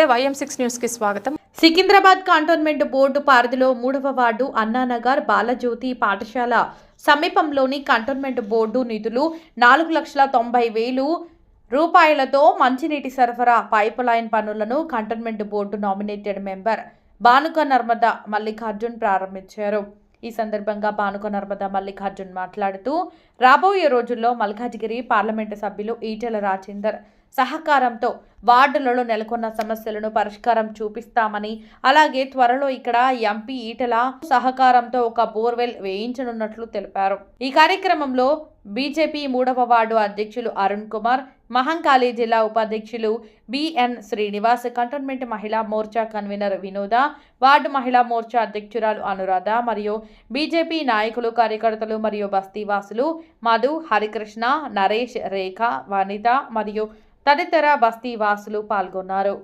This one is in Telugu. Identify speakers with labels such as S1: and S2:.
S1: నమస్తే YM6 న్యూస్ కి స్వాగతం. సికింద్రాబాద్ కంటోన్మెంట్ బోర్డు పరిధిలో 3వ వార్డు అన్నానగర్ బాలజ్యోతి పాఠశాల సమీపంలోని కంటోన్మెంట్ బోర్డు నిధులు 4,90,000 రూపాయలతో మంచినీటి సరఫరా పైప్ లైన్ పనులను cantonment board nominated member Banuka Narmada Mallikarjun ప్రారంభించారు. ఈ సందర్భంగా బానుక నర్మద మల్లికార్జున్ మాట్లాడుతూ రాబోయే రోజుల్లో మల్కాజిగిరి పార్లమెంటు సభ్యులు ఈటెల రాజేందర్ సహకారంతో వార్డులలో నెలకొన్న సమస్యలను పరిష్కారం చూపిస్తామని, అలాగే త్వరలో ఇక్కడ ఎంపీ ఈటెల సహకారంతో ఒక బోర్వెల్ వేయించనున్నట్లు తెలిపారు. ఈ కార్యక్రమంలో బీజేపీ 3వ వార్డు అధ్యక్షులు అరుణ్ కుమార్, మహంకాళి జిల్లా ఉపాధ్యక్షులు బిఎన్ శ్రీనివాస్, కంటోన్మెంట్ మహిళా మోర్చా కన్వీనర్ వినోద, వార్డు మహిళా మోర్చా అధ్యక్షురాలు అనురాధ మరియు బీజేపీ నాయకులు, కార్యకర్తలు మరియు బస్తీవాసులు మధు, హరికృష్ణ, నరేష్, రేఖ, వనిత మరియు తదితర బస్తీవాసులు పాల్గొన్నారు.